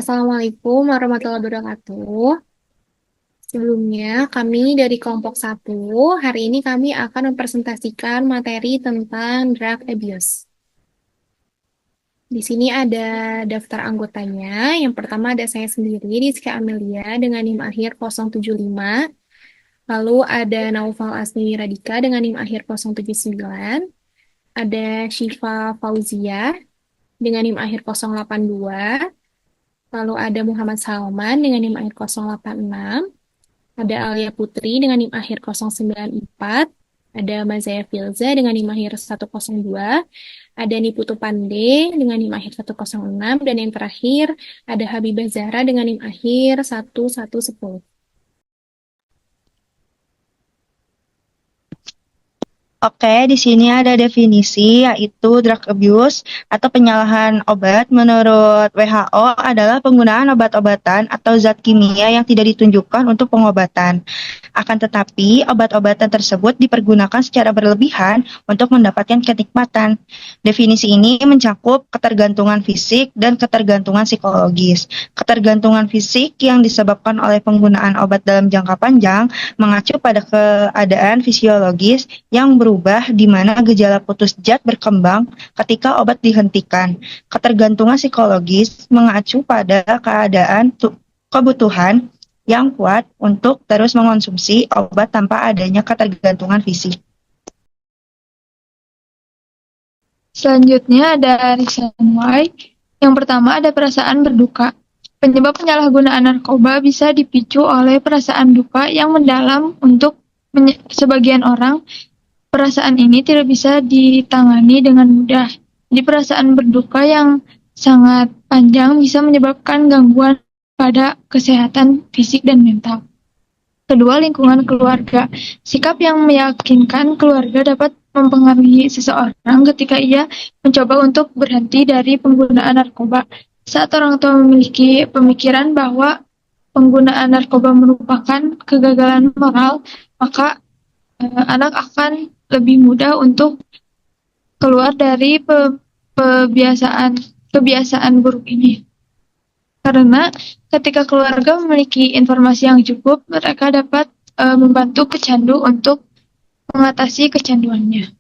Assalamualaikum warahmatullahi wabarakatuh. Sebelumnya, kami dari kelompok satu, hari ini kami akan mempresentasikan materi tentang drug abuse. Di sini ada daftar anggotanya. Yang pertama ada saya sendiri, Rizka Amelia, dengan NIM akhir 075. Lalu ada Naufal Asmi Radika dengan NIM akhir 079. Ada Syifa Fauzia dengan NIM akhir 082. Lalu ada Muhammad Salman dengan NIM akhir 086. Ada Alia Putri dengan NIM akhir 094. Ada Mazaya Filza dengan NIM akhir 102. Ada Niputu Pande dengan NIM akhir 106. Dan yang terakhir ada Habibah Zahra dengan NIM akhir 1110. Oke, di sini ada definisi yaitu drug abuse atau penyalahan obat menurut WHO adalah penggunaan obat-obatan atau zat kimia yang tidak ditunjukkan untuk pengobatan. Akan tetapi, obat-obatan tersebut dipergunakan secara berlebihan untuk mendapatkan kenikmatan. Definisi ini mencakup ketergantungan fisik dan ketergantungan psikologis. Ketergantungan fisik yang disebabkan oleh penggunaan obat dalam jangka panjang mengacu pada keadaan fisiologis yang berubah di mana gejala putus zat berkembang ketika obat dihentikan. Ketergantungan psikologis mengacu pada keadaan kebutuhan yang kuat untuk terus mengonsumsi obat tanpa adanya ketergantungan fisik. Selanjutnya ada reason why. Yang pertama ada perasaan berduka. Penyebab penyalahgunaan narkoba bisa dipicu oleh perasaan duka yang mendalam untuk sebagian orang. Perasaan ini tidak bisa ditangani dengan mudah. Jadi perasaan berduka yang sangat panjang bisa menyebabkan gangguan pada kesehatan fisik dan mental. Kedua, lingkungan keluarga. Sikap yang meyakinkan keluarga dapat mempengaruhi seseorang ketika ia mencoba untuk berhenti dari penggunaan narkoba. Saat orang tua memiliki pemikiran bahwa penggunaan narkoba merupakan kegagalan moral, maka anak akan lebih mudah untuk keluar dari kebiasaan buruk ini. Karena ketika keluarga memiliki informasi yang cukup, mereka dapat membantu pecandu untuk mengatasi kecanduannya.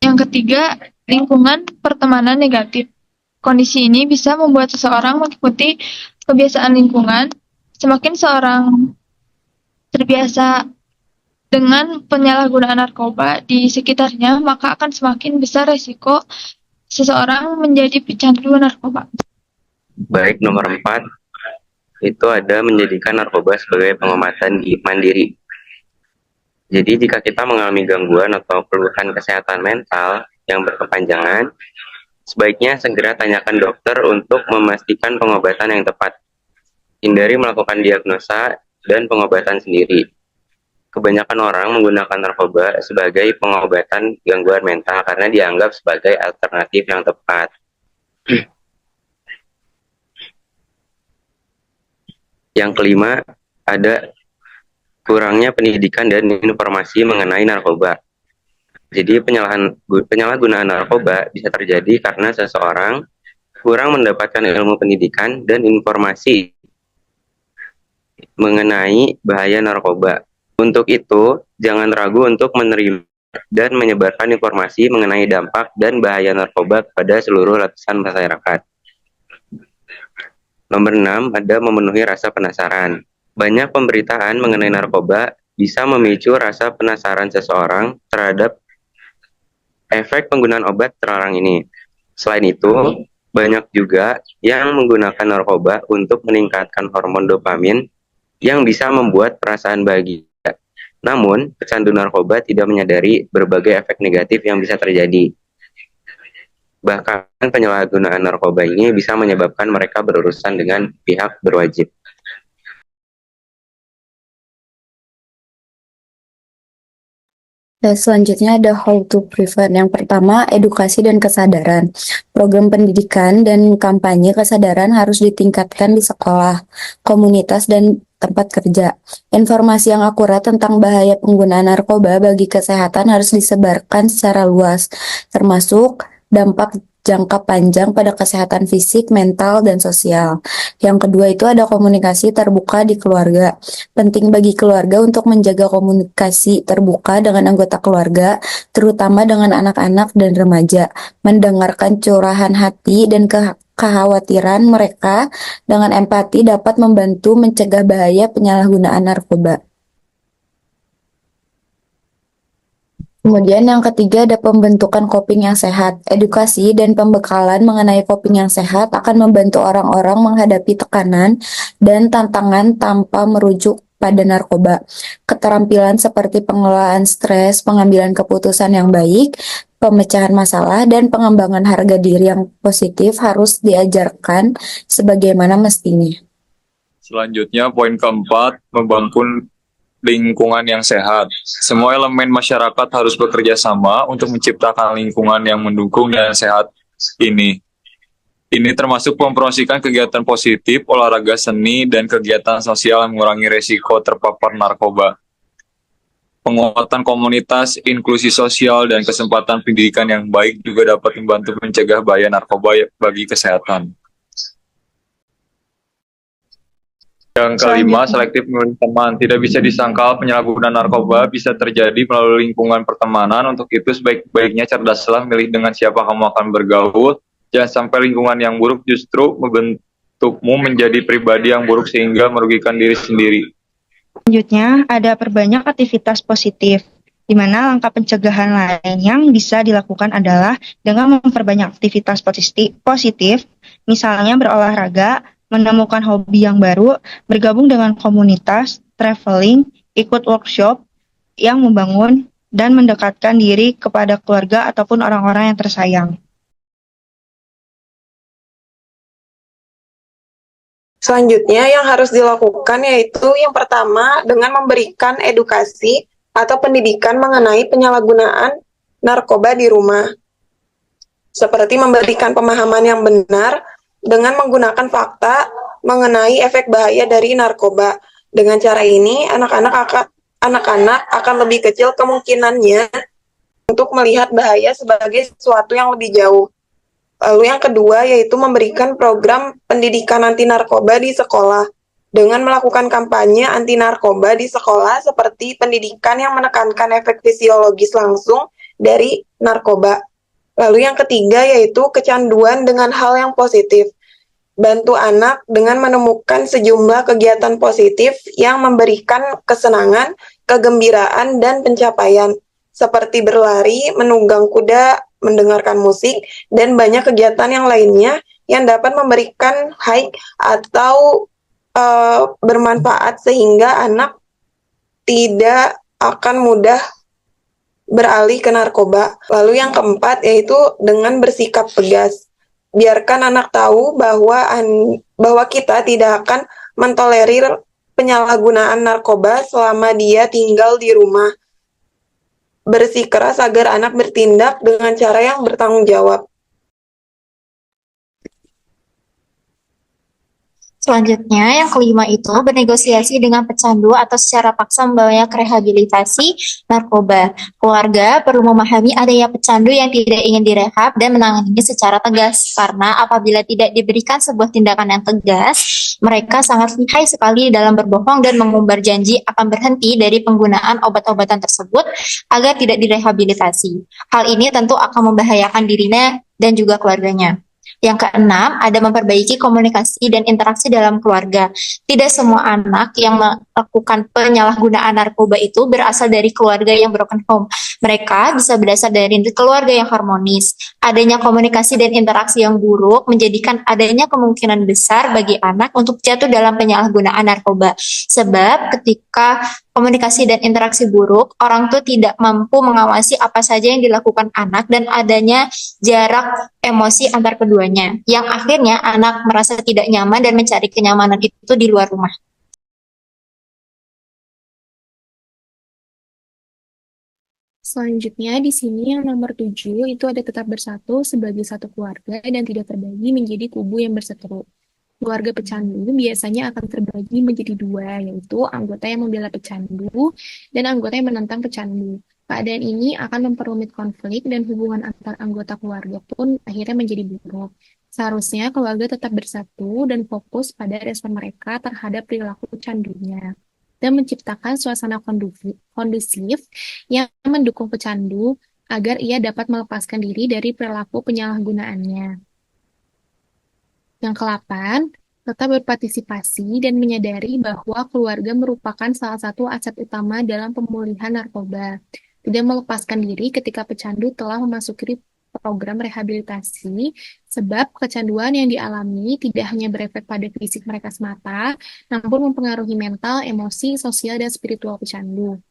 Yang ketiga, lingkungan pertemanan negatif. Kondisi ini bisa membuat seseorang mengikuti kebiasaan lingkungan. Semakin seorang terbiasa dengan penyalahgunaan narkoba di sekitarnya, maka akan semakin besar resiko seseorang menjadi pecandu narkoba. Baik, nomor 4, itu ada menjadikan narkoba sebagai pengobatan mandiri. Jadi jika kita mengalami gangguan atau keluhan kesehatan mental yang berkepanjangan, sebaiknya segera tanyakan dokter untuk memastikan pengobatan yang tepat. Hindari melakukan diagnosa dan pengobatan sendiri. Kebanyakan orang menggunakan narkoba sebagai pengobatan gangguan mental karena dianggap sebagai alternatif yang tepat. Yang kelima, ada kurangnya pendidikan dan informasi mengenai narkoba. Jadi penyalahgunaan narkoba bisa terjadi karena seseorang kurang mendapatkan ilmu pendidikan dan informasi mengenai bahaya narkoba. Untuk itu, jangan ragu untuk menerima dan menyebarkan informasi mengenai dampak dan bahaya narkoba kepada seluruh lapisan masyarakat. Nomor 6, ada memenuhi rasa penasaran. Banyak pemberitaan mengenai narkoba bisa memicu rasa penasaran seseorang terhadap efek penggunaan obat terlarang ini. Selain itu, banyak juga yang menggunakan narkoba untuk meningkatkan hormon dopamin yang bisa membuat perasaan bahagia. Namun, pecandu narkoba tidak menyadari berbagai efek negatif yang bisa terjadi. Bahkan penyalahgunaan narkoba ini bisa menyebabkan mereka berurusan dengan pihak berwajib. Dan selanjutnya ada how to prevent. Yang pertama, edukasi dan kesadaran. Program pendidikan dan kampanye kesadaran harus ditingkatkan di sekolah, komunitas, dan tempat kerja. Informasi yang akurat tentang bahaya penggunaan narkoba bagi kesehatan harus disebarkan secara luas, termasuk dampak jangka panjang pada kesehatan fisik, mental, dan sosial. Yang kedua itu ada komunikasi terbuka di keluarga. Penting bagi keluarga untuk menjaga komunikasi terbuka dengan anggota keluarga, terutama dengan anak-anak dan remaja. Mendengarkan curahan hati dan kekhawatiran mereka dengan empati dapat membantu mencegah bahaya penyalahgunaan narkoba. Kemudian yang ketiga ada pembentukan coping yang sehat. Edukasi dan pembekalan mengenai coping yang sehat akan membantu orang-orang menghadapi tekanan dan tantangan tanpa merujuk pada narkoba. Keterampilan seperti pengelolaan stres, pengambilan keputusan yang baik, pemecahan masalah, dan pengembangan harga diri yang positif harus diajarkan sebagaimana mestinya. Selanjutnya, poin keempat, membangun lingkungan yang sehat. Semua elemen masyarakat harus bekerja sama untuk menciptakan lingkungan yang mendukung dan sehat ini. Ini termasuk mempromosikan kegiatan positif, olahraga seni, dan kegiatan sosial yang mengurangi resiko terpapar narkoba. Penguatan komunitas, inklusi sosial, dan kesempatan pendidikan yang baik juga dapat membantu mencegah bahaya narkoba bagi kesehatan. Yang kelima, selektif memilih teman. Tidak bisa disangkal penyalahgunaan narkoba bisa terjadi melalui lingkungan pertemanan. Untuk itu, sebaik-baiknya cerdaslah milih dengan siapa kamu akan bergaul. Jangan sampai lingkungan yang buruk justru membentukmu menjadi pribadi yang buruk sehingga merugikan diri sendiri. Selanjutnya, ada perbanyak aktivitas positif, di mana langkah pencegahan lain yang bisa dilakukan adalah dengan memperbanyak aktivitas positif, misalnya berolahraga, menemukan hobi yang baru, bergabung dengan komunitas, traveling, ikut workshop yang membangun dan mendekatkan diri kepada keluarga ataupun orang-orang yang tersayang. Selanjutnya yang harus dilakukan yaitu yang pertama dengan memberikan edukasi atau pendidikan mengenai penyalahgunaan narkoba di rumah. Seperti memberikan pemahaman yang benar dengan menggunakan fakta mengenai efek bahaya dari narkoba. Dengan cara ini, anak-anak akan lebih kecil kemungkinannya untuk melihat bahaya sebagai sesuatu yang lebih jauh. Lalu yang kedua yaitu memberikan program pendidikan anti narkoba di sekolah dengan melakukan kampanye anti narkoba di sekolah seperti pendidikan yang menekankan efek fisiologis langsung dari narkoba. Lalu yang ketiga yaitu kecanduan dengan hal yang positif. Bantu anak dengan menemukan sejumlah kegiatan positif yang memberikan kesenangan, kegembiraan, dan pencapaian. Seperti berlari, menunggang kuda, mendengarkan musik, dan banyak kegiatan yang lainnya yang dapat memberikan high atau bermanfaat sehingga anak tidak akan mudah beralih ke narkoba. Lalu yang keempat yaitu dengan bersikap tegas. Biarkan anak tahu bahwa kita tidak akan mentolerir penyalahgunaan narkoba selama dia tinggal di rumah. Bersikeras agar anak bertindak dengan cara yang bertanggung jawab. Selanjutnya, yang kelima itu bernegosiasi dengan pecandu atau secara paksa membawanya ke rehabilitasi narkoba. Keluarga perlu memahami adanya pecandu yang tidak ingin direhab dan menanganinya secara tegas. Karena apabila tidak diberikan sebuah tindakan yang tegas, mereka sangat lihai sekali dalam berbohong dan mengumbar janji akan berhenti dari penggunaan obat-obatan tersebut agar tidak direhabilitasi. Hal ini tentu akan membahayakan dirinya dan juga keluarganya. Yang keenam, ada memperbaiki komunikasi dan interaksi dalam keluarga. Tidak semua anak yang melakukan penyalahgunaan narkoba itu berasal dari keluarga yang broken home. Mereka bisa berasal dari keluarga yang harmonis. Adanya komunikasi dan interaksi yang buruk menjadikan adanya kemungkinan besar bagi anak untuk jatuh dalam penyalahgunaan narkoba. Sebab ketika komunikasi dan interaksi buruk, orang tua tidak mampu mengawasi apa saja yang dilakukan anak dan adanya jarak emosi antar keduanya, yang akhirnya anak merasa tidak nyaman dan mencari kenyamanan itu di luar rumah. Selanjutnya di sini yang nomor 7 itu ada tetap bersatu sebagai satu keluarga dan tidak terbagi menjadi kubu yang berseteru. Keluarga pecandu biasanya akan terbagi menjadi dua, yaitu anggota yang membela pecandu dan anggota yang menentang pecandu. Keadaan ini akan memperumit konflik dan hubungan antar anggota keluarga pun akhirnya menjadi buruk. Seharusnya keluarga tetap bersatu dan fokus pada respon mereka terhadap perilaku candunya dan menciptakan suasana kondusif yang mendukung pecandu agar ia dapat melepaskan diri dari perilaku penyalahgunaannya. Yang ke-8, tetap berpartisipasi dan menyadari bahwa keluarga merupakan salah satu aset utama dalam pemulihan narkoba. Tidak melepaskan diri ketika pecandu telah memasuki program rehabilitasi, sebab kecanduan yang dialami tidak hanya berefek pada fisik mereka semata, namun mempengaruhi mental, emosi, sosial, dan spiritual pecandu.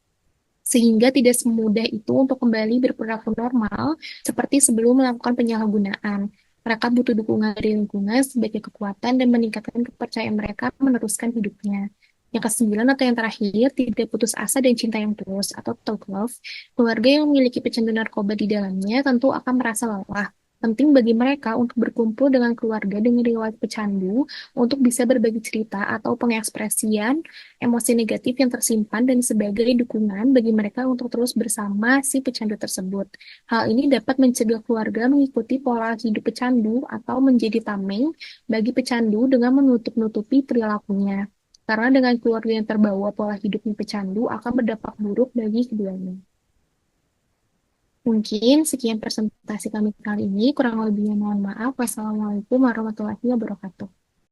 Sehingga tidak semudah itu untuk kembali berperilaku normal seperti sebelum melakukan penyalahgunaan. Mereka butuh dukungan dari lingkungan sebagai kekuatan dan meningkatkan kepercayaan mereka meneruskan hidupnya. Yang ke-9 atau yang terakhir, tidak putus asa dan cinta yang tulus atau tough love. Keluarga yang memiliki pecandu narkoba di dalamnya tentu akan merasa lelah. Penting bagi mereka untuk berkumpul dengan keluarga dengan riwayat pecandu untuk bisa berbagi cerita atau pengekspresian emosi negatif yang tersimpan dan sebagai dukungan bagi mereka untuk terus bersama si pecandu tersebut. Hal ini dapat mencegah keluarga mengikuti pola hidup pecandu atau menjadi tameng bagi pecandu dengan menutup-nutupi perilakunya. Karena dengan keluarga yang terbawa pola hidupnya pecandu akan berdampak buruk bagi keduanya. Mungkin sekian presentasi kami kali ini, kurang lebihnya mohon maaf. Wassalamualaikum warahmatullahi wabarakatuh.